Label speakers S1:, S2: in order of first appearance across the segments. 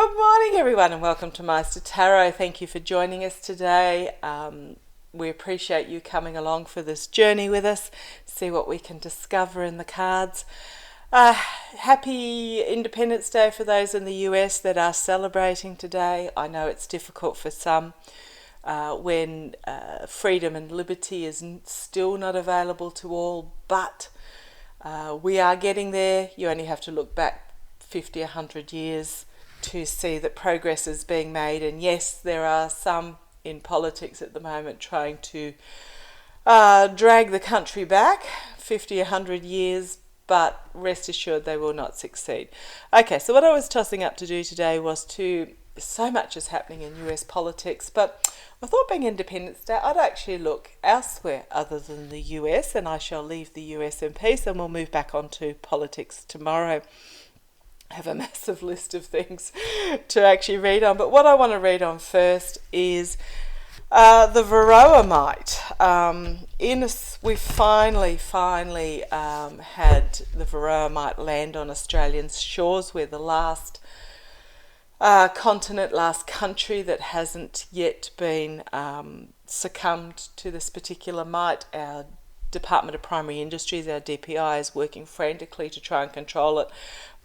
S1: Good morning, everyone, and welcome to Meister Tarot. Thank you for joining us today. We appreciate you coming along for this journey with us, see what we can discover in the cards. Happy Independence Day for those in the US that are celebrating today. I know it's difficult for some when freedom and liberty is still not available to all, but we are getting there. You only have to look back 50, 100 years to see that progress is being made. And yes, there are some in politics at the moment trying to drag the country back 50, 100 years, but rest assured they will not succeed. Okay, so what I was tossing up to do today was so much is happening in US politics, but I thought being Independence Day, I'd actually look elsewhere other than the US, and I shall leave the US in peace, and we'll move back onto politics tomorrow. Have a massive list of things to actually read on, but what I want to read on first is the VerroaMite. We finally had the VerroaMite land on Australian shores. We're the last continent, last country that hasn't yet been succumbed to this particular mite. Our Department of Primary Industries, our DPI, is working frantically to try and control it,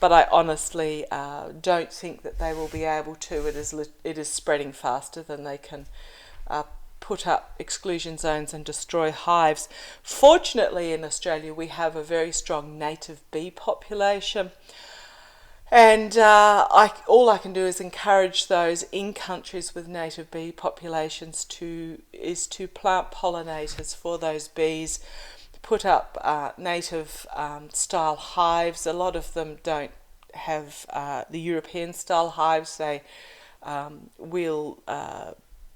S1: but I honestly don't think that they will be able to. It is spreading faster than they can put up exclusion zones and destroy hives. Fortunately, in Australia, we have a very strong native bee population, and all I can do is encourage those in countries with native bee populations to plant pollinators for those bees, put up native style hives. A lot of them don't have the European style hives. They will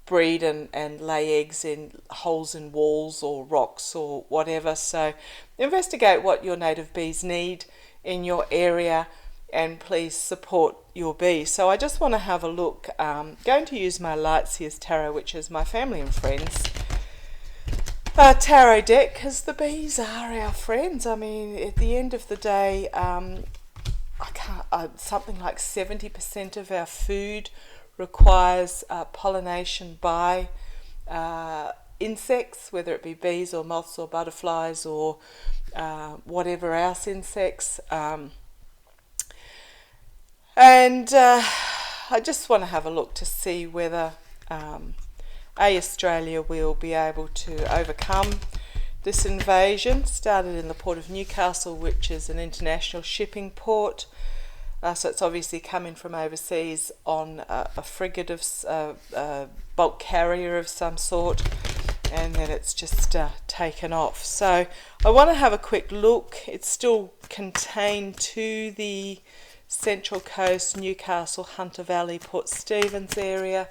S1: breed and lay eggs in holes in walls or rocks or whatever. So investigate what your native bees need in your area, and please support your bees. So I just want to have a look. Going to use my Lightseers Tarot, which is my family and friends tarot deck, because the bees are our friends. I mean, at the end of the day, something like 70% of our food requires pollination by insects, whether it be bees or moths or butterflies or whatever else insects. And I just want to have a look to see whether Australia will be able to overcome this invasion. Started in the port of Newcastle, which is an international shipping port. So it's obviously coming from overseas on a frigate of bulk carrier of some sort, and then it's just taken off. So I want to have a quick look. It's still contained to the Central Coast, Newcastle, Hunter Valley, Port Stephens area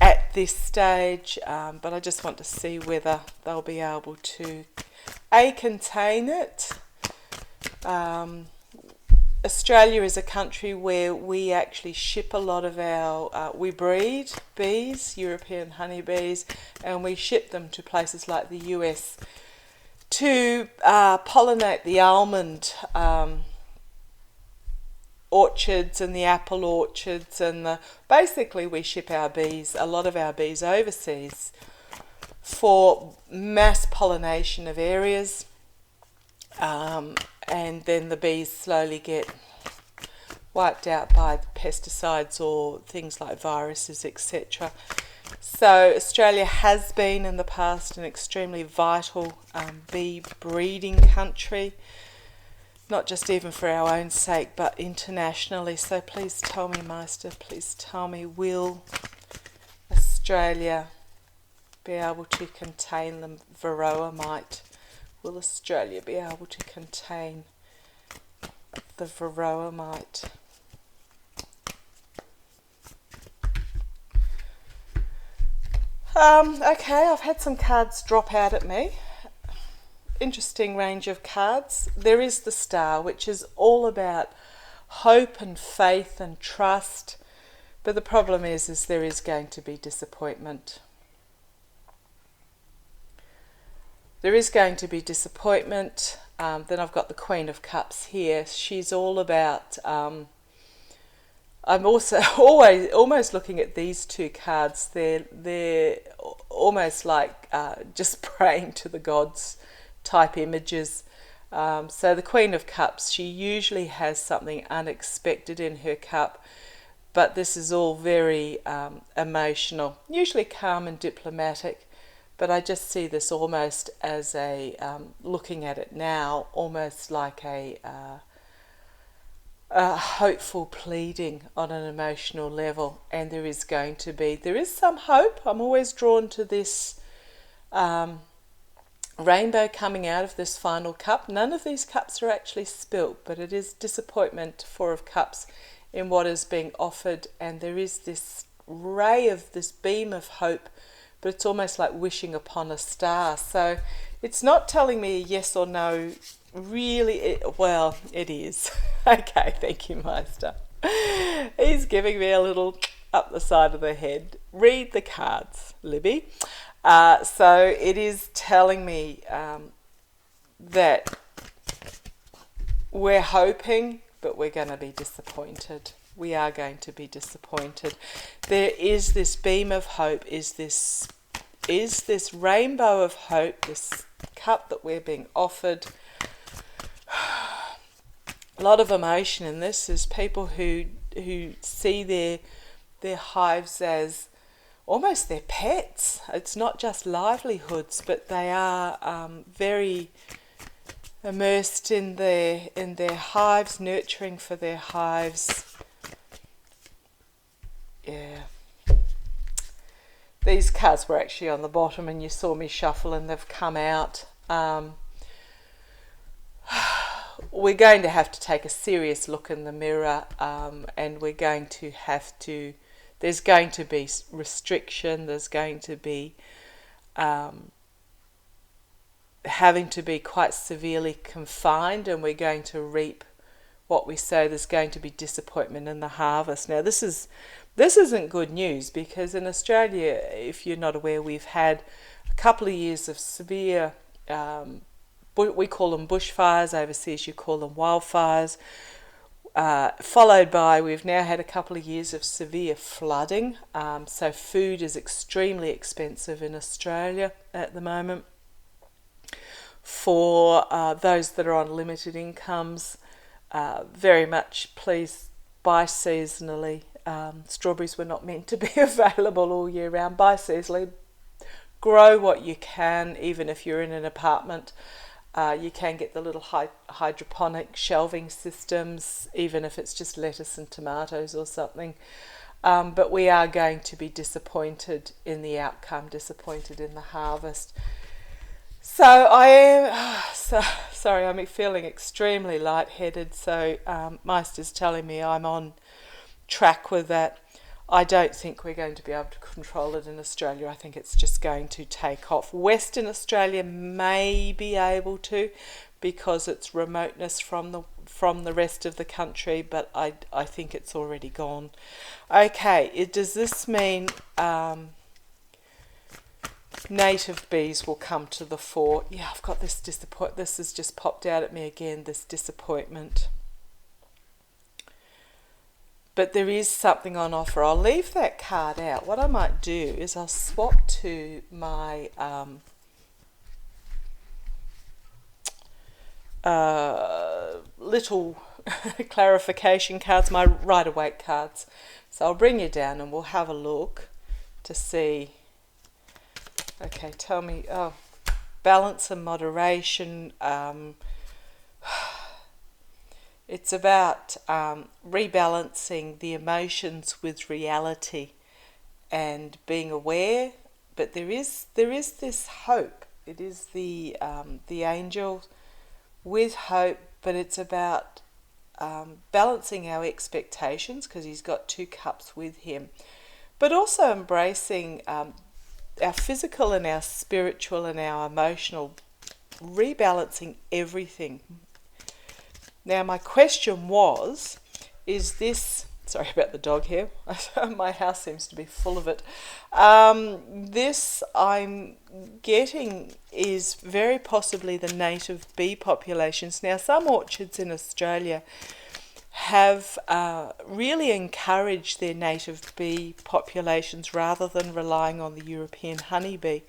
S1: at this stage, but I just want to see whether they'll be able to contain it. Australia is a country where we actually ship a lot of we breed bees, European honeybees, and we ship them to places like the US to pollinate the almond orchards and the apple orchards, and basically we ship a lot of our bees overseas for mass pollination of areas, and then the bees slowly get wiped out by pesticides or things like viruses, etc. So Australia has been in the past an extremely vital bee breeding country, not just even for our own sake, but internationally. So please tell me, Meister, please tell me, will Australia be able to contain the VerroaMite? Will Australia be able to contain the VerroaMite? Okay, I've had some cards drop out at me. Interesting range of cards. There is the Star, which is all about hope and faith and trust, but the problem is there is going to be disappointment. There is going to be disappointment. Then I've got the Queen of Cups here. She's all about I'm also always almost looking at these two cards. They're almost like just praying to the gods type images. So the Queen of Cups, she usually has something unexpected in her cup, but this is all very emotional, usually calm and diplomatic. But I just see this almost as looking at it now, almost like a hopeful pleading on an emotional level. And there is some hope. I'm always drawn to this rainbow coming out of this final cup. None of these cups are actually spilt, but it is disappointment, Four of Cups, in what is being offered. And there is this ray of this beam of hope, but it's almost like wishing upon a star. So it's not telling me a yes or no. Really, it is. Okay, thank you, Meister. He's giving me a little up the side of the head. Read the cards, Libby. So it is telling me that we're hoping, but we're going to be disappointed. We are going to be disappointed. There is this beam of hope, is this rainbow of hope, this cup that we're being offered. A lot of emotion in this. Is people who see their hives as almost their pets. It's not just livelihoods, but they are very immersed in their hives, nurturing for their hives. Yeah. These cards were actually on the bottom and you saw me shuffle and they've come out. We're going to have to take a serious look in the mirror, and we're going to have to, there's going to be restriction, there's going to be having to be quite severely confined, and we're going to reap what we sow. There's going to be disappointment in the harvest. Now this isn't good news, because in Australia, if you're not aware, we've had a couple of years of severe we call them bushfires, overseas you call them wildfires, followed by, we've now had a couple of years of severe flooding. So food is extremely expensive in Australia at the moment. For those that are on limited incomes, very much please buy seasonally. Strawberries were not meant to be available all year round. Buy seasonally. Grow what you can, even if you're in an apartment. You can get the little hydroponic shelving systems, even if it's just lettuce and tomatoes or something. But we are going to be disappointed in the outcome, disappointed in the harvest. So I am, sorry, I'm feeling extremely lightheaded. So Meister's telling me I'm on track with that. I don't think we're going to be able to control it in Australia. I think it's just going to take off. Western Australia may be able to, because it's remoteness from the rest of the country, but I think it's already gone. Okay, does this mean native bees will come to the fore? Yeah, I've got this disappointment. This has just popped out at me again, this disappointment. But there is something on offer. I'll leave that card out. What I might do is I'll swap to my little clarification cards, my Rider-Waite cards. So I'll bring you down and we'll have a look to see. Okay, tell me. Oh, balance and moderation. It's about rebalancing the emotions with reality and being aware. But there is this hope. It is the angel with hope, but it's about balancing our expectations, because he's got two cups with him, but also embracing our physical and our spiritual and our emotional, rebalancing everything. Now, my question was, is this... Sorry about the dog here. My house seems to be full of it. This I'm getting is very possibly the native bee populations. Now, some orchards in Australia have really encouraged their native bee populations rather than relying on the European honeybee.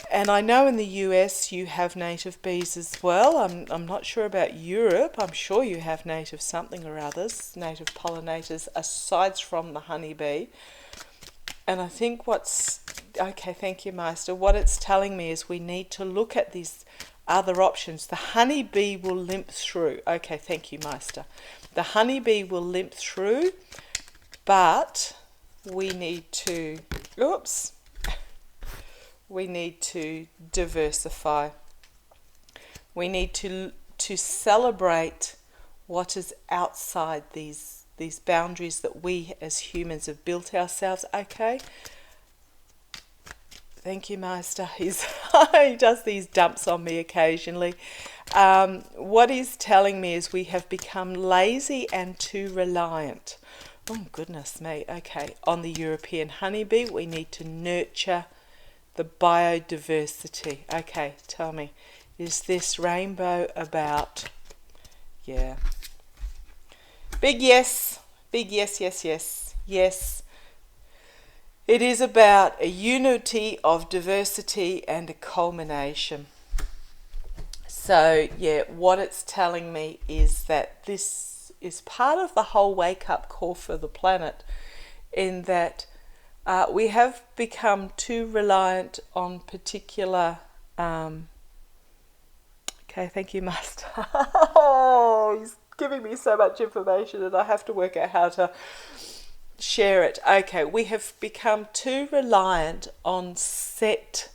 S1: And I know in the US you have native bees as well. I'm not sure about Europe. I'm sure you have native something or others, native pollinators, aside from the honeybee. And I think okay, thank you, Meister. What it's telling me is we need to look at these other options. The honeybee will limp through. Okay, thank you, Meister. The honeybee will limp through, but we need to, we need to diversify. We need to celebrate what is outside these boundaries that we as humans have built ourselves. Okay. Thank you, Meister. He does these dumps on me occasionally. What he's telling me is we have become lazy and too reliant. Oh, goodness me. Okay. On the European honeybee, we need to nurture the biodiversity. Okay, tell me, is this rainbow about? Yeah. Big yes. Big yes, yes, yes. Yes. It is about a unity of diversity and a culmination. So, yeah, what it's telling me is that this is part of the whole wake-up call for the planet, in that we have become too reliant on particular... okay, thank you, Master. Oh, he's giving me so much information and I have to work out how to share it. Okay, we have become too reliant on set...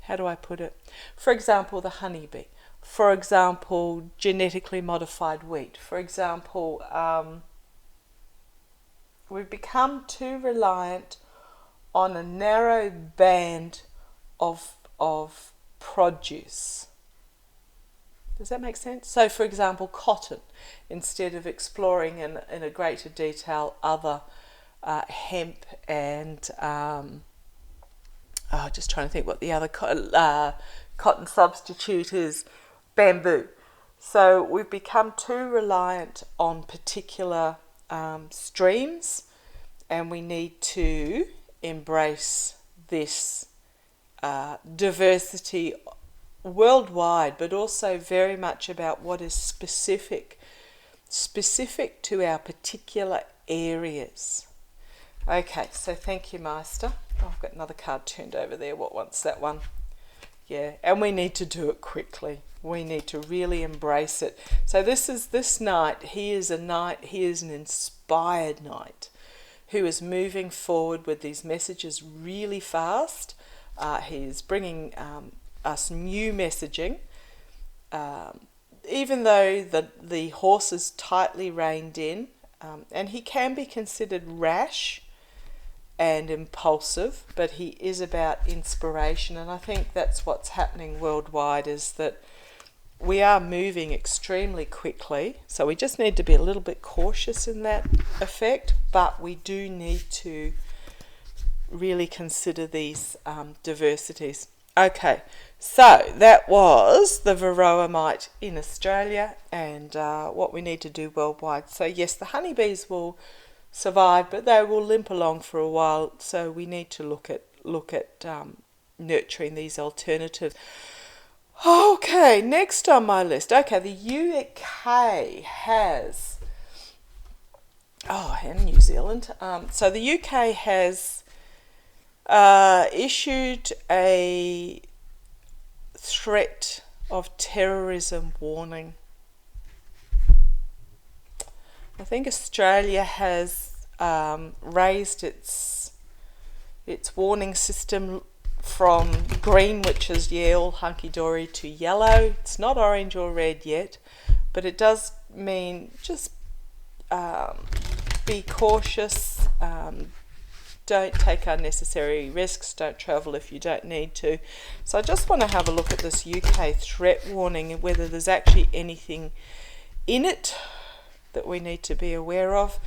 S1: how do I put it? For example, the honeybee. For example, genetically modified wheat. For example... we've become too reliant on a narrow band of produce. Does that make sense? So, for example, cotton, instead of exploring in a greater detail other hemp and just trying to think what the other cotton substitute is, bamboo. So we've become too reliant on particular streams, and we need to embrace this diversity worldwide, but also very much about what is specific to our particular areas. Okay, so thank you, Master. Oh, I've got another card turned over there. What wants that one? Yeah, and we need to do it quickly. We need to really embrace it. So this knight, he is an inspired knight who is moving forward with these messages really fast. He is bringing us new messaging. Even though the horse is tightly reined in, and he can be considered rash and impulsive, but he is about inspiration, and I think that's what's happening worldwide, is that we are moving extremely quickly, so we just need to be a little bit cautious in that effect, but we do need to really consider these diversities. Okay, so that was the VerroaMite in Australia and what we need to do worldwide. So yes, the honeybees will survive, but they will limp along for a while, so we need to look at nurturing these alternatives. Okay, next on my list. Okay, the UK has... and New Zealand. So the UK has issued a threat of terrorism warning. I think Australia has raised its warning system from green, which is all hunky-dory, to yellow. It's not orange or red yet, but it does mean just be cautious, don't take unnecessary risks, don't travel if you don't need to. So I just want to have a look at this UK threat warning and whether there's actually anything in it that we need to be aware of.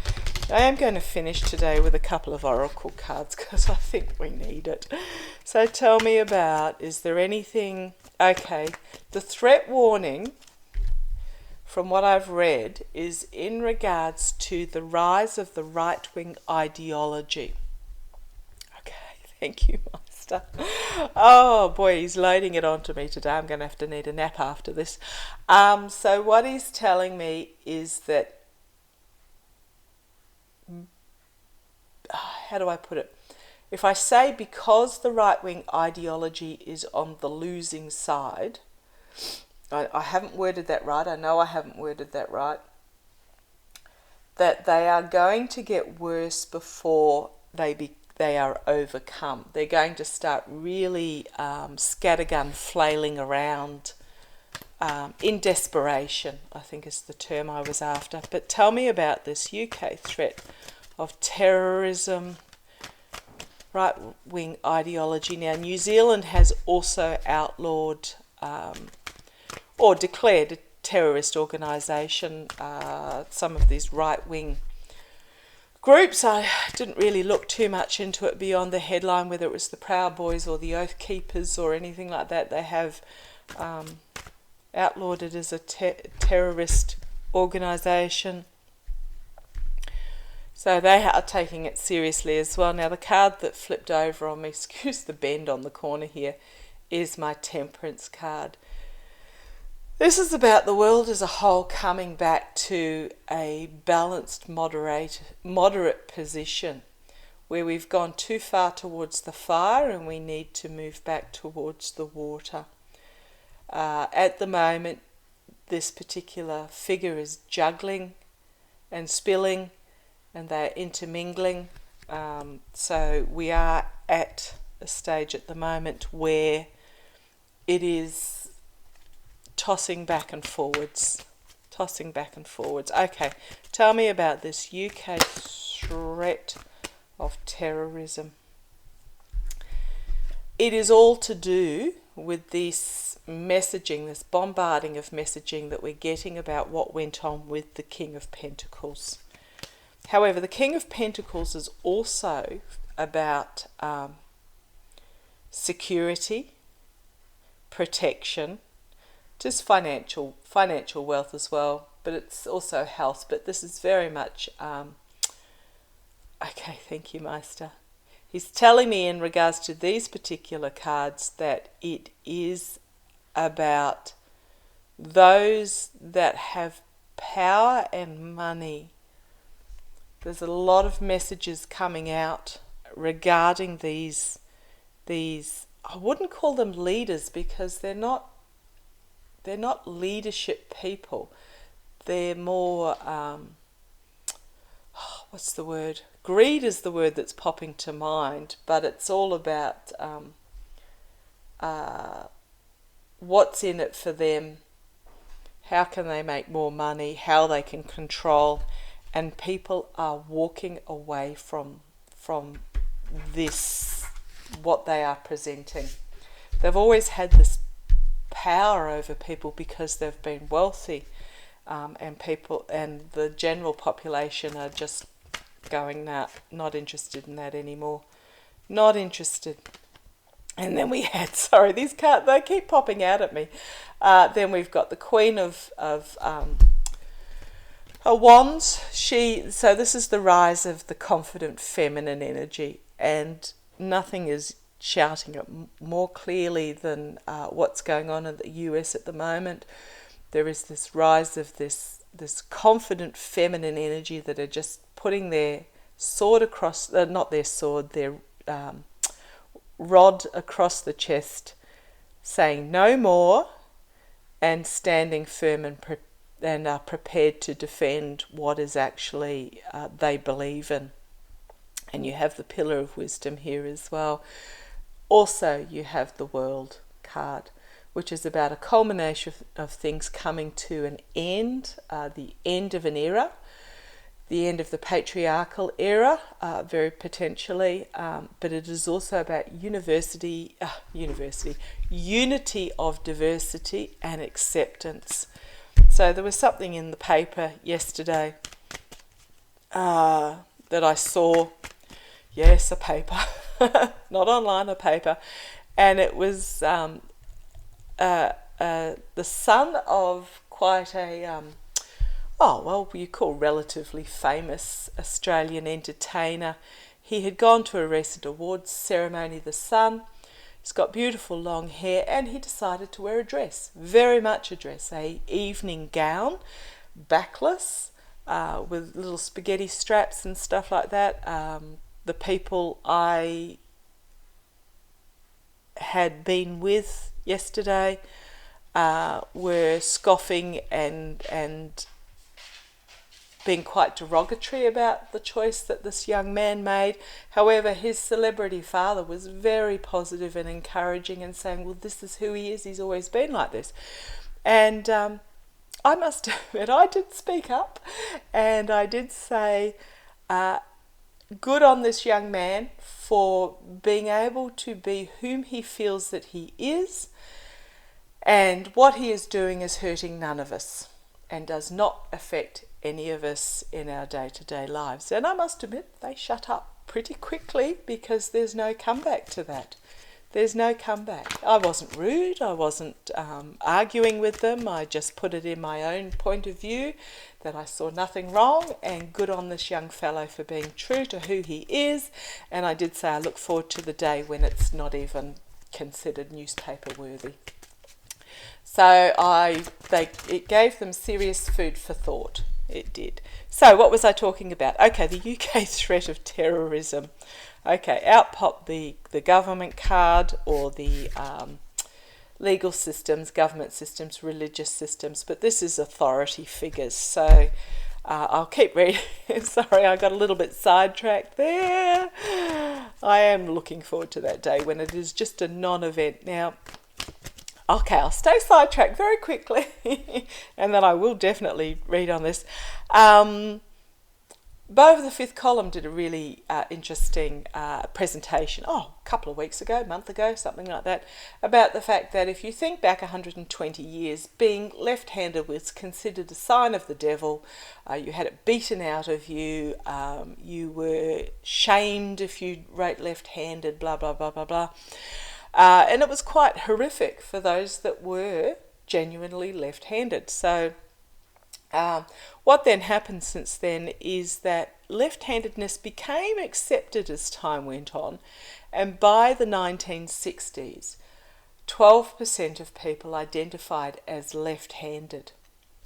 S1: I am going to finish today with a couple of oracle cards because I think we need it. So tell me about, is there anything... Okay, the threat warning from what I've read, is in regards to the rise of the right-wing ideology. Okay, thank you, Master. Oh boy, he's loading it onto me today. I'm going to have to need a nap after this. So what he's telling me is that, how do I put it? If I say because the right-wing ideology is on the losing side, I haven't worded that right. I know I haven't worded that right. That they are going to get worse before they are overcome. They're going to start really scattergun flailing around in desperation, I think is the term I was after. But tell me about this UK threat of terrorism, right-wing ideology. Now, New Zealand has also outlawed or declared a terrorist organisation some of these right-wing groups. I didn't really look too much into it beyond the headline, whether it was the Proud Boys or the Oath Keepers or anything like that. They have outlawed it as a terrorist organisation. So they are taking it seriously as well. Now, the card that flipped over on me, excuse the bend on the corner here, is my Temperance card. This is about the world as a whole coming back to a balanced, moderate position where we've gone too far towards the fire and we need to move back towards the water. At the moment, this particular figure is juggling and spilling, and they're intermingling. So we are at a stage at the moment where it is tossing back and forwards. Okay, tell me about this UK threat of terrorism. It is all to do with this messaging, this bombarding of messaging that we're getting about what went on with the King of Pentacles. However, the King of Pentacles is also about security, protection, just financial wealth as well, but it's also health. But this is very much okay. Thank you, Meister. He's telling me in regards to these particular cards that it is about those that have power and money. There's a lot of messages coming out regarding these. I wouldn't call them leaders because they're not leadership people. They're more, what's the word? Greed is the word that's popping to mind, but it's all about what's in it for them, how can they make more money, how they can control, and people are walking away from this, what they are presenting. They've always had this power over people because they've been wealthy, and people and the general population are just going, nah, not interested in that anymore, not interested. And then we had, sorry, these cards, they keep popping out at me. Then we've got the Queen of Wands. So this is the rise of the confident feminine energy, and nothing is shouting it more clearly than what's going on in the US at the moment. There is this rise of this confident feminine energy that are just putting their sword across, not their sword, their rod across the chest, saying no more, and standing firm and are prepared to defend what is actually they believe in. And you have the Pillar of Wisdom here as well. Also, you have the World card, which is about a culmination of things coming to an end, the end of an era, the end of the patriarchal era, very potentially, but it is also about unity of diversity and acceptance. So there was something in the paper yesterday that I saw. Yes, a paper, not online, a paper, and it was the son of quite a oh, well, you call relatively famous Australian entertainer. He had gone to a recent awards ceremony, The Sun. He's got beautiful long hair, and he decided to wear a dress, very much a dress, a evening gown, backless, with little spaghetti straps and stuff like that. The people I had been with yesterday were scoffing and being quite derogatory about the choice that this young man made. However, his celebrity father was very positive and encouraging and saying, well, this is who he is, he's always been like this. And I must admit, I did speak up, and I did say, good on this young man for being able to be whom he feels that he is, and what he is doing is hurting none of us and does not affect any of us in our day-to-day lives. And I must admit, they shut up pretty quickly, because there's no comeback to that. There's no comeback. I wasn't rude, I wasn't arguing with them, I just put it in my own point of view that I saw nothing wrong, and good on this young fellow for being true to who he is. And I did say I look forward to the day when it's not even considered newspaper worthy. So it gave them serious food for thought. It did. So what was I talking about? Okay, the UK threat of terrorism. Okay, out popped the government card, or the legal systems, government systems, religious systems, but this is authority figures. So I'll keep reading. Sorry, I got a little bit sidetracked there. I am looking forward to that day when it is just a non-event. Now, okay, I'll stay sidetracked very quickly, and then I will definitely read on this. Bo of the Fifth Column did a really interesting presentation, a couple of weeks ago, a month ago, something like that, about the fact that if you think back 120 years, being left-handed was considered a sign of the devil. You had it beaten out of you. You were shamed if you wrote left-handed, blah, blah, blah, blah, blah. And it was quite horrific for those that were genuinely left-handed. So what then happened since then is that left-handedness became accepted as time went on, and by the 1960s, 12% of people identified as left-handed.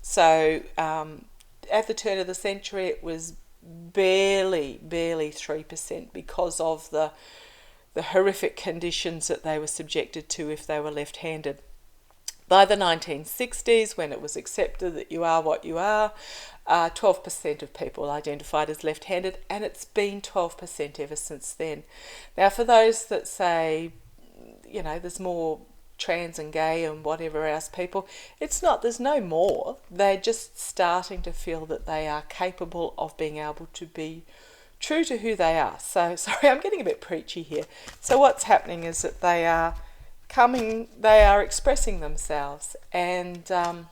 S1: So at the turn of the century, it was barely 3% because of the horrific conditions that they were subjected to if they were left-handed. By the 1960s, when it was accepted that you are what you are, 12% of people identified as left-handed, and it's been 12% ever since then. Now, for those that say, there's more trans and gay and whatever else people, it's not, there's no more. They're just starting to feel that they are capable of being able to be true to who they are. So, sorry, I'm getting a bit preachy here. So what's happening is that they are expressing themselves, and so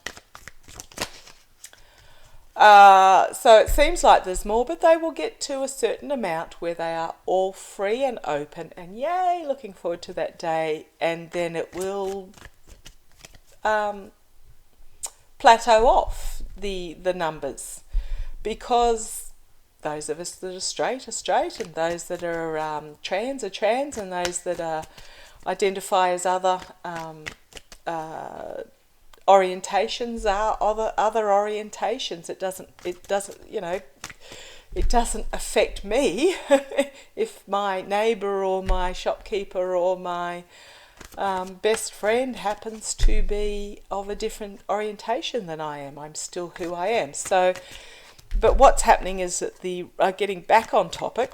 S1: it seems like there's more, but they will get to a certain amount where they are all free and open, and yay, looking forward to that day, and then it will plateau off the numbers, because those of us that are straight, and those that are trans are trans, and those that identify as other orientations are other orientations. It doesn't affect me if my neighbour or my shopkeeper or my best friend happens to be of a different orientation than I am. I'm still who I am. So, but what's happening is that getting back on topic,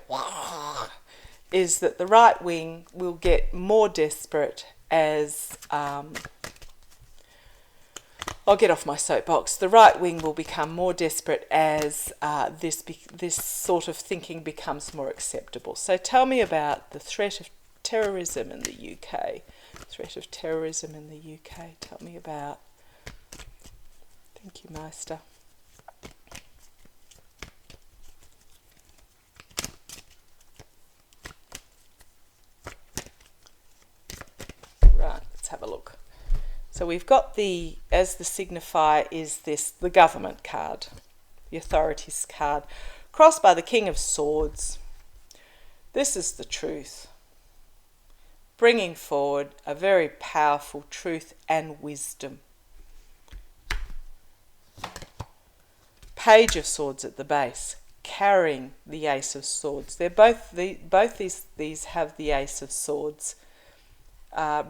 S1: is that the right wing will get more desperate as I'll get off my soapbox. The right wing will become more desperate as this sort of thinking becomes more acceptable. So tell me about the threat of terrorism in the UK. Threat of terrorism in the UK. Tell me about. Thank you, Meister. Right, let's have a look. So we've got as the signifier is the government card, the authorities card, crossed by the King of Swords. This is the truth, bringing forward a very powerful truth and wisdom. Page of Swords at the base, carrying the Ace of Swords. They're both these have the Ace of Swords,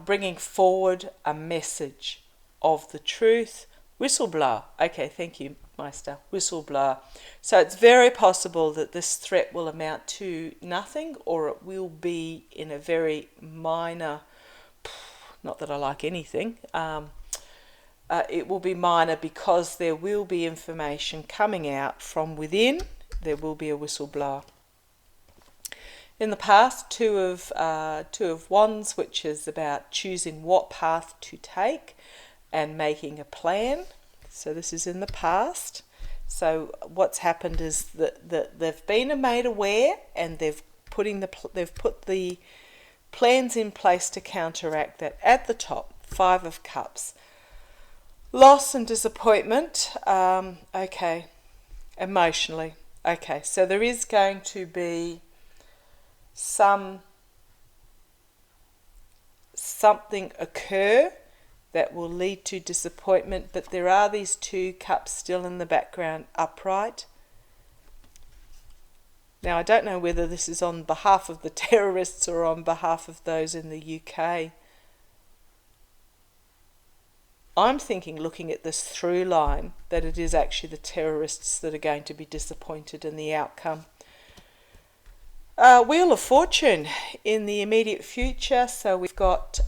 S1: bringing forward a message of the truth. Whistleblower. Okay, thank you, Meister. Whistleblower. So it's very possible that this threat will amount to nothing, or it will be in a very minor, not that I like anything, it will be minor because there will be information coming out from within. There will be a whistleblower. In the past, two of Wands, which is about choosing what path to take and making a plan. So this is in the past. So what's happened is that they've been made aware, and they've put the plans in place to counteract that. At the top, Five of Cups. Loss and disappointment. Okay. Emotionally. Okay. So there is going to be something occur that will lead to disappointment, but there are these two cups still in the background upright. Now, I don't know whether this is on behalf of the terrorists or on behalf of those in the UK. I'm thinking, looking at this through line, that it is actually the terrorists that are going to be disappointed in the outcome. Wheel of Fortune in the immediate future. So we've got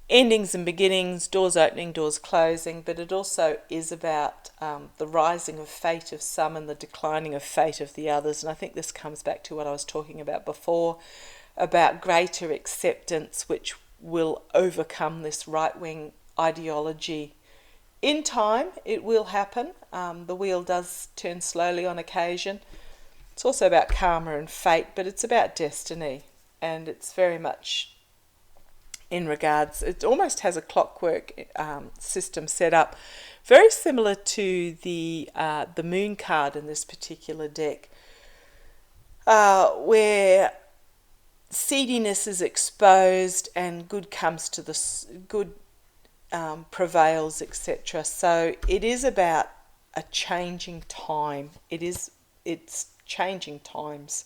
S1: endings and beginnings, doors opening, doors closing, but it also is about the rising of fate of some and the declining of fate of the others. And I think this comes back to what I was talking about before, about greater acceptance, which will overcome this right-wing ideology. In time, it will happen. The wheel does turn slowly on occasion. It's also about karma and fate, but it's about destiny, and it's very much in regards, it almost has a clockwork system set up, very similar to the moon card in this particular deck, where seediness is exposed and good comes to the good, prevails, etc. So it is about a changing time. It's changing times.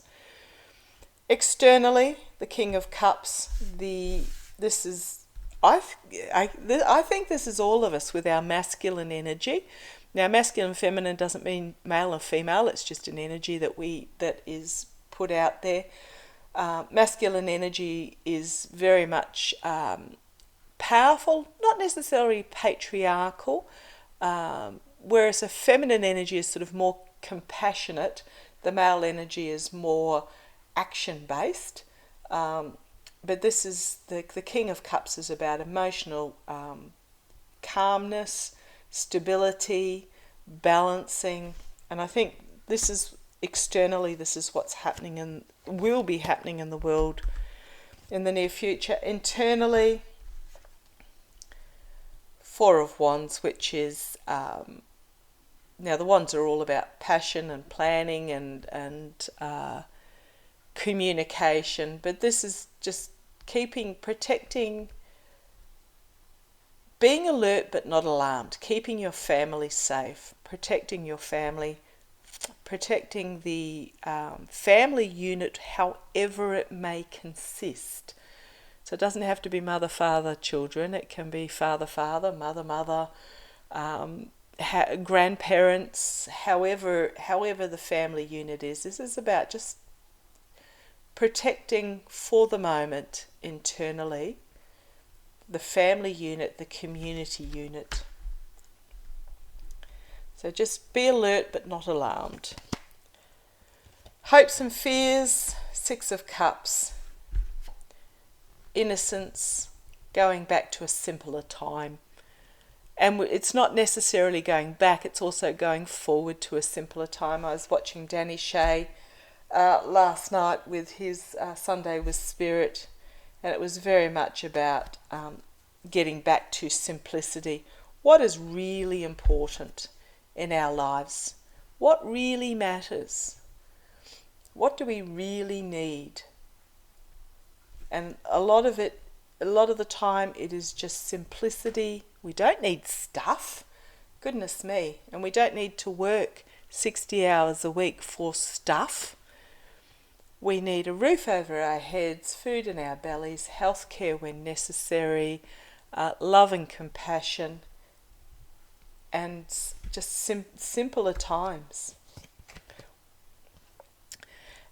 S1: Externally, the King of Cups. I think this is all of us with our masculine energy. Now, masculine and feminine doesn't mean male and female. It's just an energy that is put out there. Masculine energy is very much powerful, not necessarily patriarchal, whereas a feminine energy is sort of more compassionate. The male energy is more action-based. But this is the King of Cups is about emotional calmness, stability, balancing, and I think this is externally. This is what's happening and will be happening in the world in the near future. Internally, Four of Wands, which is now the wands are all about passion and planning and communication, but this is just protecting, being alert but not alarmed, keeping your family safe, protecting your family, protecting the family unit, however it may consist. So it doesn't have to be mother, father, children. It can be father, father, mother, mother, grandparents, however the family unit is. This is about just protecting for the moment internally the family unit, the community unit. So just be alert but not alarmed. Hopes and fears, Six of Cups. Innocence, going back to a simpler time. And it's not necessarily going back, it's also going forward to a simpler time. I was watching Danny Shea last night with his Sunday with Spirit, and it was very much about getting back to simplicity. What is really important in our lives? What really matters? What do we really need? And a lot of the time, it is just simplicity. We don't need stuff. Goodness me. And we don't need to work 60 hours a week for stuff. We need a roof over our heads, food in our bellies, healthcare when necessary, love and compassion, and just simpler times.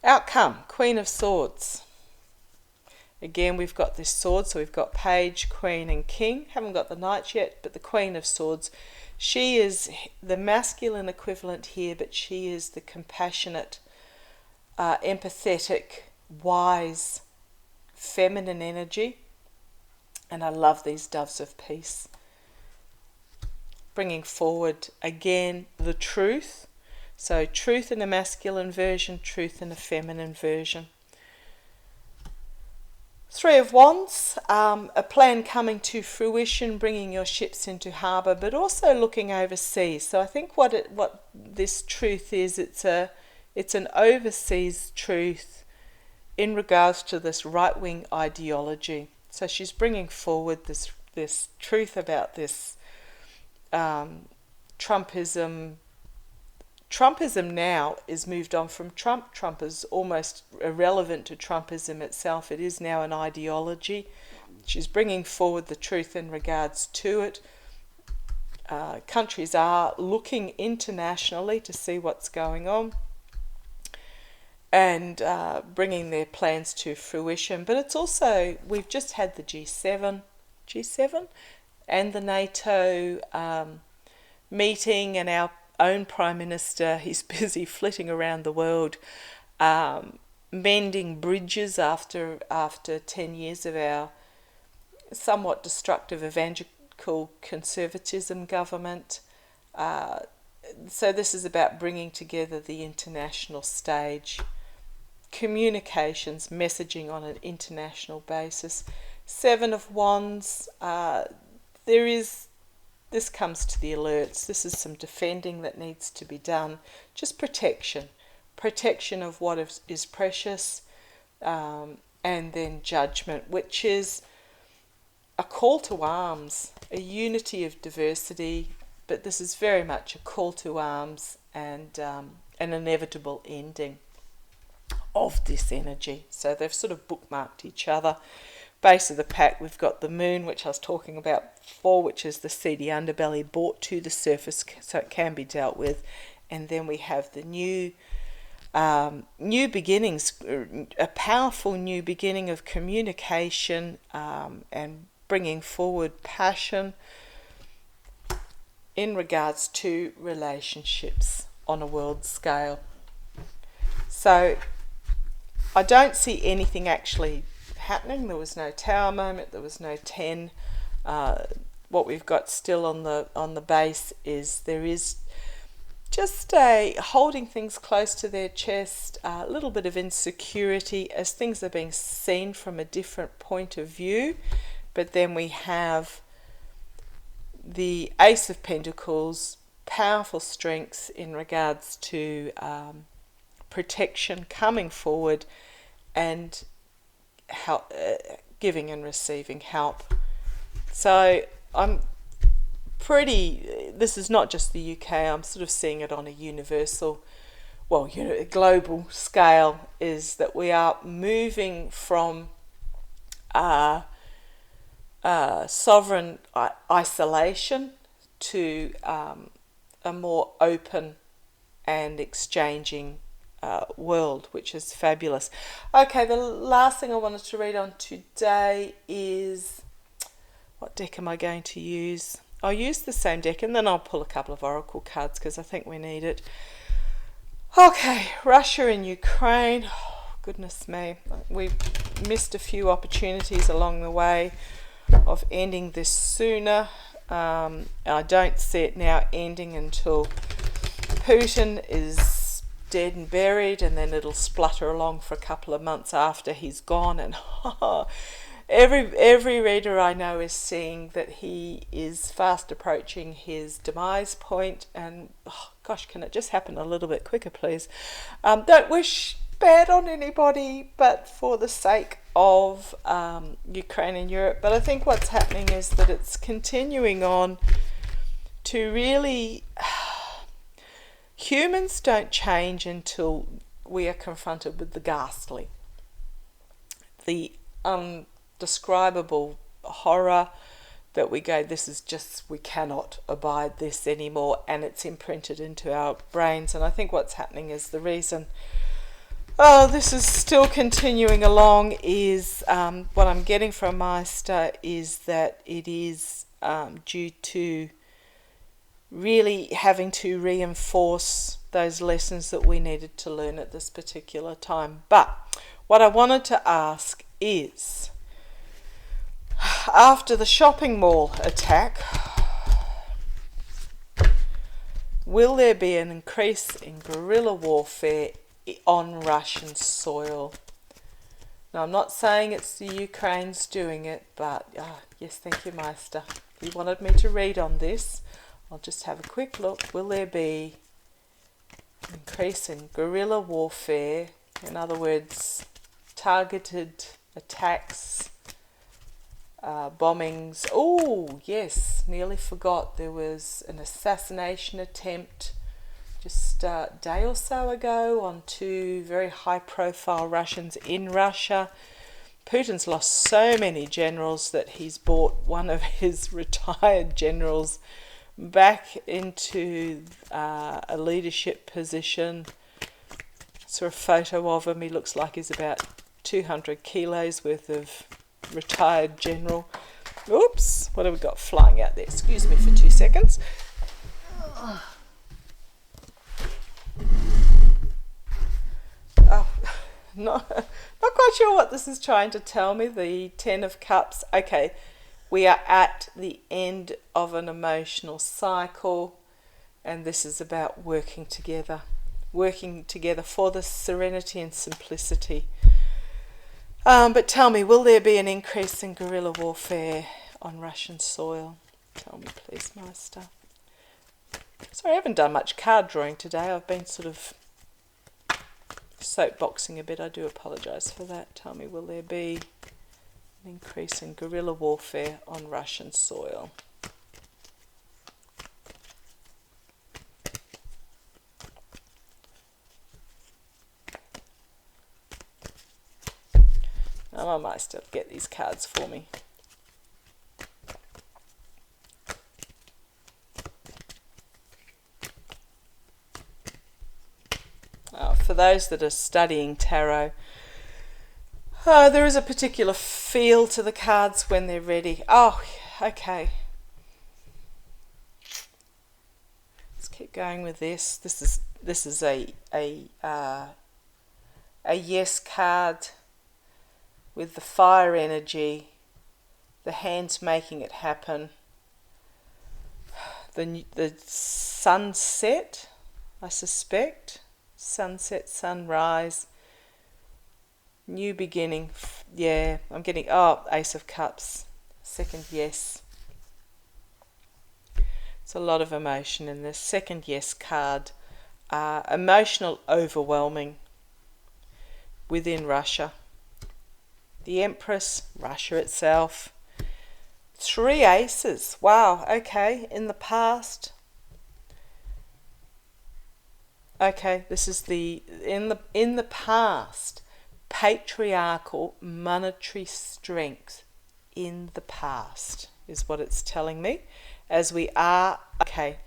S1: Outcome, Queen of Swords. Again, we've got this sword, so we've got Page, Queen and King. Haven't got the Knight yet, but the Queen of Swords. She is the masculine equivalent here, but she is the compassionate, empathetic, wise, feminine energy. And I love these doves of peace. Bringing forward, again, the truth. So truth in a masculine version, truth in a feminine version. Three of Wands, a plan coming to fruition, bringing your ships into harbour, but also looking overseas. So I think what this truth is, it's an overseas truth in regards to this right-wing ideology. So she's bringing forward this truth about this Trumpism. Trumpism now is moved on from Trump. Trump is almost irrelevant to Trumpism itself. It is now an ideology. She's bringing forward the truth in regards to it. Countries are looking internationally to see what's going on and bringing their plans to fruition. But it's also, we've just had the G7 and the NATO meeting, and our own Prime Minister, he's busy flitting around the world, mending bridges after 10 years of our somewhat destructive evangelical conservatism government. So this is about bringing together the international stage, communications, messaging on an international basis. Seven of Wands, this comes to the alerts. This is some defending that needs to be done. Just protection of what is precious, and then judgment, which is a call to arms, a unity of diversity, but this is very much a call to arms and an inevitable ending of this energy. So they've sort of bookmarked each other. Base of the pack, we've got the moon, which I was talking about before, which is the seedy underbelly brought to the surface so it can be dealt with. And then we have the new beginnings, a powerful new beginning of communication, and bringing forward passion in regards to relationships on a world scale. So I don't see anything actually happening. There was no tower moment, there was no 10. What we've got still on the base is there is just a holding things close to their chest, a little bit of insecurity as things are being seen from a different point of view. But then we have the Ace of Pentacles, powerful strengths in regards to protection coming forward, and help, giving and receiving help. So I'm this is not just the UK, I'm sort of seeing it on a universal, a global scale, is that we are moving from sovereign isolation to a more open and exchanging world, which is fabulous. Okay, the last thing I wanted to read on today is, what deck am I going to use? I'll use the same deck and then I'll pull a couple of oracle cards because I think we need it. Okay, Russia and Ukraine. Oh, goodness me, we've missed a few opportunities along the way of ending this sooner. I don't see it now ending until Putin is dead and buried, and then it'll splutter along for a couple of months after he's gone, and every reader I know is seeing that he is fast approaching his demise point, and oh gosh, can it just happen a little bit quicker, please? Don't wish bad on anybody, but for the sake of Ukraine and Europe. But I think what's happening is that it's continuing on to really... Humans don't change until we are confronted with the ghastly, the undescribable horror that we go, this is just, we cannot abide this anymore, and it's imprinted into our brains. And I think what's happening is the reason this is still continuing along is what I'm getting from Meister is that it is due to really having to reinforce those lessons that we needed to learn at this particular time. But what I wanted to ask is, after the shopping mall attack, will there be an increase in guerrilla warfare on Russian soil? Now, I'm not saying it's the Ukraine's doing it, but yes, thank you, Meister. He wanted me to read on this. I'll just have a quick look. Will there be an increase in guerrilla warfare? In other words, targeted attacks, bombings. Oh, yes, nearly forgot. There was an assassination attempt just a day or so ago on 2 very high-profile Russians in Russia. Putin's lost so many generals that he's brought one of his retired generals back into a leadership position. Saw a photo of him. He looks like he's about 200 kilos worth of retired general. Oops, what have we got flying out there? Excuse me for 2 seconds. Oh, not quite sure what this is trying to tell me. The 10 of Cups. Okay, we are at the end of an emotional cycle, and this is about working together for the serenity and simplicity. But tell me, will there be an increase in guerrilla warfare on Russian soil? Tell me, please, Meister. Sorry, I haven't done much card drawing today. I've been sort of soapboxing a bit. I do apologise for that. Tell me, will there be an increase in guerrilla warfare on Russian soil? I might still get these cards for me. For those that are studying tarot, there is a particular feel to the cards when they're ready. Oh, okay. Let's keep going with this. This is a yes card with the fire energy, the hands making it happen. The sunset, I suspect. Sunset, sunrise, new beginning. Yeah, I'm getting, Ace of Cups, second yes. It's a lot of emotion in this. Second yes card. Emotional overwhelming within Russia. The Empress, Russia itself. 3 aces. Wow, okay, in the past. Okay, this is in the past, patriarchal monetary strength in the past is what it's telling me. As we are, okay,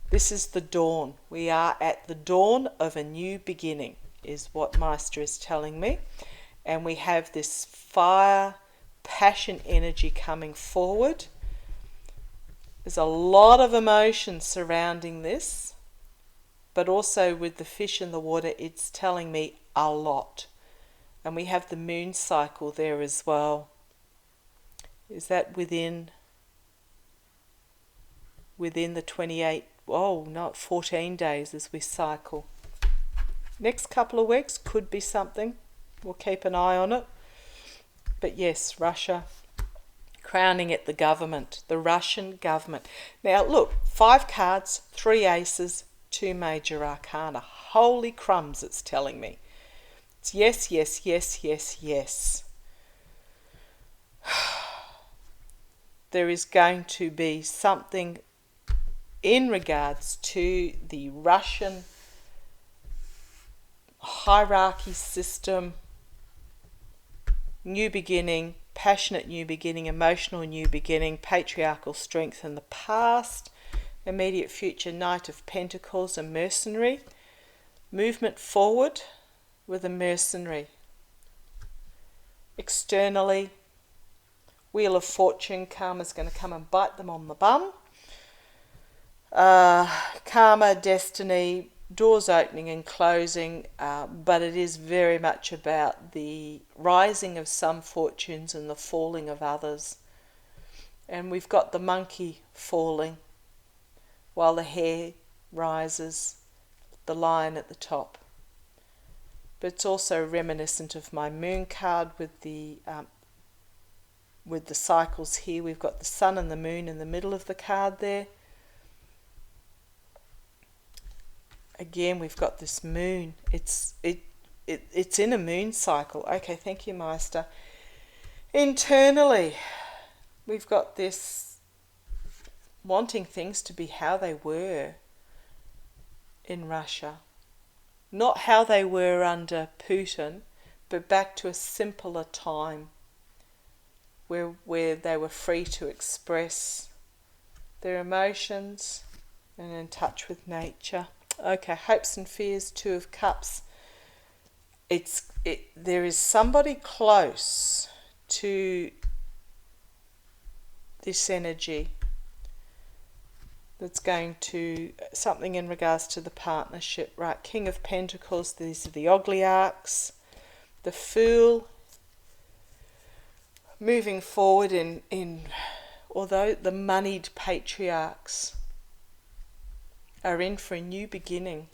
S1: this is the dawn. We are at the dawn of a new beginning is what Meister is telling me. And we have this fire, passion energy coming forward. There's a lot of emotion surrounding this. But also with the fish in the water, it's telling me a lot. And we have the moon cycle there as well. Is that within the 28, 14 days as we cycle? Next couple of weeks could be something. We'll keep an eye on it. But yes, Russia, crowning it the government, the Russian government. Now look, 5 cards, 3 aces, 2 major arcana. Holy crumbs, it's telling me. It's yes, yes, yes, yes, yes. There is going to be something in regards to the Russian hierarchy system, new beginning, passionate new beginning, emotional new beginning, patriarchal strength in the past, immediate future, Knight of Pentacles, a mercenary, movement forward with a mercenary. Externally, Wheel of Fortune, karma's going to come and bite them on the bum. Karma, destiny, doors opening and closing, but it is very much about the rising of some fortunes and the falling of others. And we've got the monkey falling while the hare rises, the lion at the top. But it's also reminiscent of my moon card with the cycles here. We've got the sun and the moon in the middle of the card there. Again, we've got this moon. It's in a moon cycle. Okay, thank you, Meister. Internally, we've got this wanting things to be how they were in Russia. Not how they were under Putin, but back to a simpler time where they were free to express their emotions and in touch with nature. Okay, hopes and fears, 2 of Cups. There is somebody close to this energy that's going to, something in regards to the partnership, right? King of Pentacles, these are the Ogliarchs, the Fool, moving forward in although the moneyed patriarchs are in for a new beginning.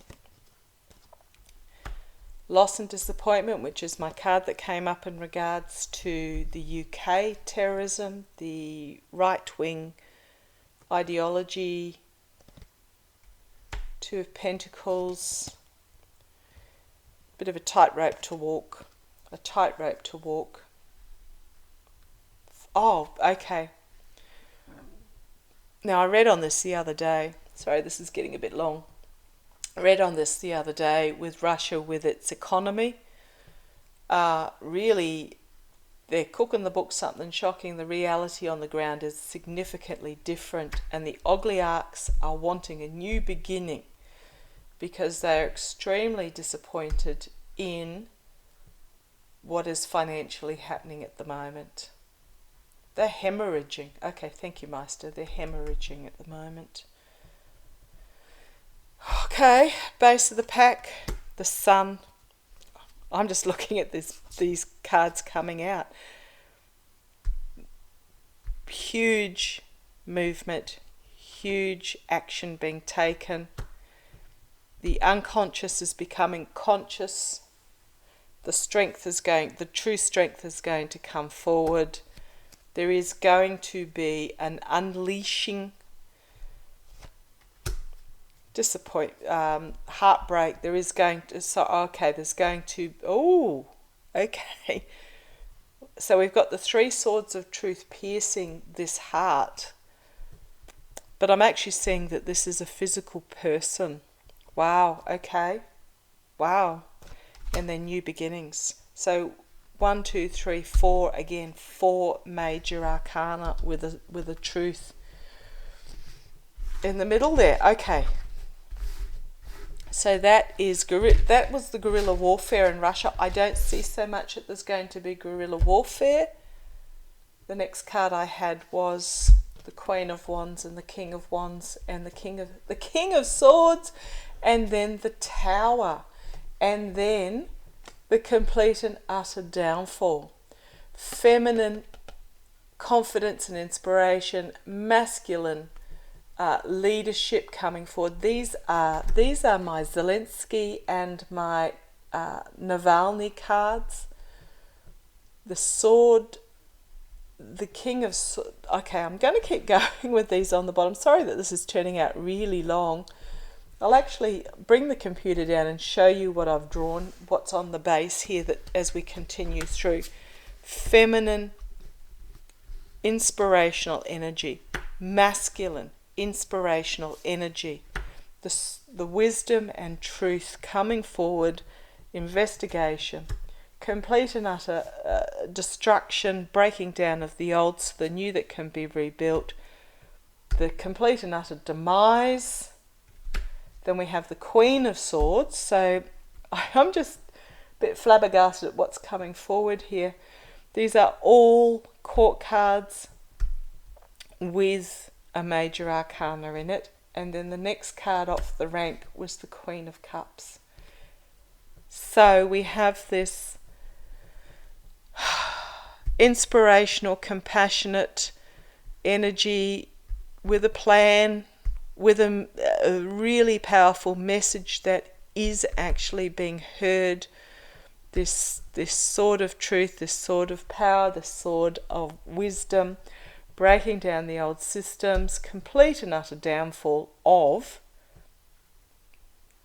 S1: Loss and disappointment, which is my card that came up in regards to the UK terrorism, the right-wing ideology, 2 of Pentacles, bit of a tightrope to walk, Oh, okay. Now I read on this the other day, sorry this is getting a bit long, I read on this the other day with Russia, with its economy, really they're cooking the book something shocking. The reality on the ground is significantly different, and the Ogliarchs are wanting a new beginning because they're extremely disappointed in what is financially happening at the moment. They're hemorrhaging. Okay, thank you, Meister. They're hemorrhaging at the moment. Okay, base of the pack, the Sun. I'm just looking at these cards coming out. Huge movement, huge action being taken. The unconscious is becoming conscious. The true strength is going to come forward. There is going to be an unleashing, heartbreak. There's going to, okay. So we've got the 3 swords of truth piercing this heart. But I'm actually seeing that this is a physical person. Wow, okay. Wow. And then new beginnings. So 1, 2, 3, 4, again, 4 major arcana with a truth in the middle there. Okay. So that was the guerrilla warfare in Russia. I don't see so much that there's going to be guerrilla warfare. The next card I had was the Queen of Wands and the King of Wands and the King of Swords, and then the Tower, and then the complete and utter downfall. Feminine confidence and inspiration, masculine leadership coming forward. These are my Zelensky and my Navalny cards. the sword, the king of... Okay, I'm going to keep going with these on the bottom. Sorry that this is turning out really long. I'll actually bring the computer down and show you what I've drawn, what's on the base here, that as we continue through. Feminine, inspirational energy. Masculine, inspirational energy. The wisdom and truth coming forward. Investigation. Complete and utter destruction, breaking down of the old so the new that can be rebuilt. The complete and utter demise. Then we have the Queen of Swords. So I'm just a bit flabbergasted at what's coming forward here. These are all court cards with a major arcana in it. And then the next card off the rank was the Queen of Cups. So we have this inspirational, compassionate energy with a plan, with a really powerful message that is actually being heard. This sword of truth, this sword of power, this sword of wisdom, breaking down the old systems, complete and utter downfall of,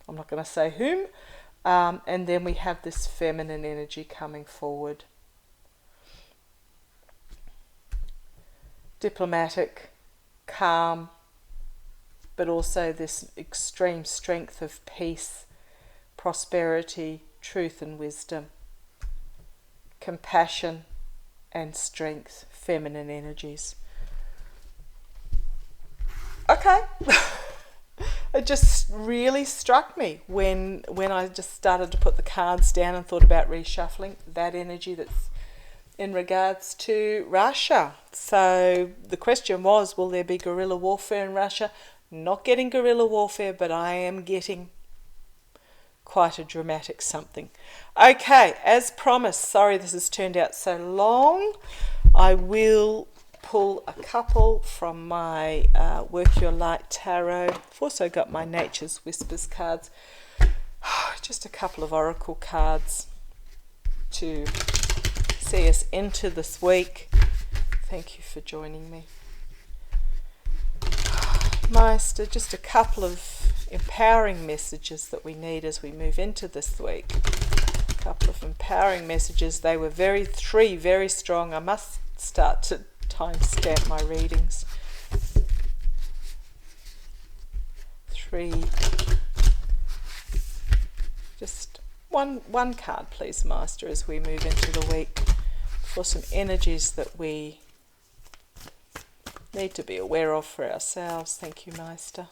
S1: I'm not going to say whom, and then we have this feminine energy coming forward. Diplomatic, calm, but also this extreme strength of peace, prosperity, truth and wisdom, compassion and strength, feminine energies. Okay. It just really struck me when I just started to put the cards down and thought about reshuffling that energy that's in regards to Russia. So the question was, will there be guerrilla warfare in Russia? Not getting guerrilla warfare, but I am getting quite a dramatic something. Okay, as promised, sorry this has turned out so long, I will pull a couple from my Work Your Light Tarot. I've also got my Nature's Whispers cards. Just a couple of oracle cards to see us into this week. Thank you for joining me. Meister, just a couple of empowering messages that we need as we move into this week. A couple of empowering messages. They were three very strong. I must start to timestamp my readings. 3. Just one card, please, Master, as we move into the week, for some energies that we need to be aware of for ourselves. Thank you, Meister.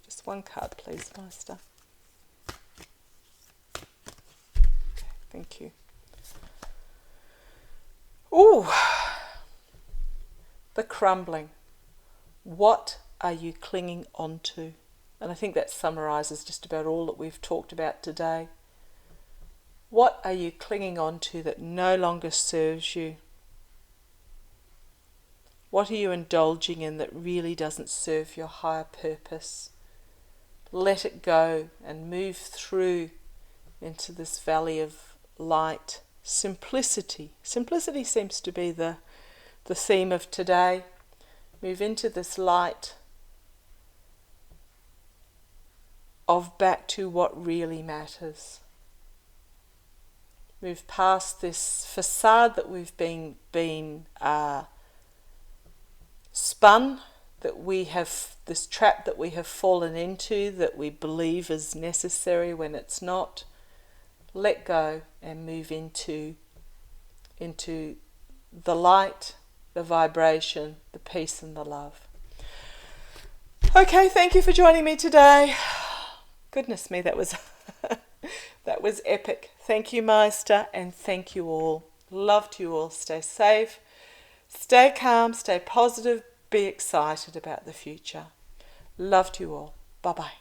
S1: Just one card, please, Meister. Okay, thank you. Ooh, the crumbling. What are you clinging on to? And I think that summarises just about all that we've talked about today. What are you clinging on to that no longer serves you? What are you indulging in that really doesn't serve your higher purpose? Let it go and move through into this valley of light. Simplicity. Simplicity seems to be the theme of today. Move into this light of back to what really matters. Move past this facade that we've been spun, that we have this trap that we have fallen into, that we believe is necessary when it's not. Let go and move into the light, the vibration, the peace and the love. Okay, thank you for joining me today. Goodness me, that was that was epic. Thank you, Meister, and thank you all. Love to you all. Stay safe, stay calm, stay positive, be excited about the future. Love to you all. Bye-bye.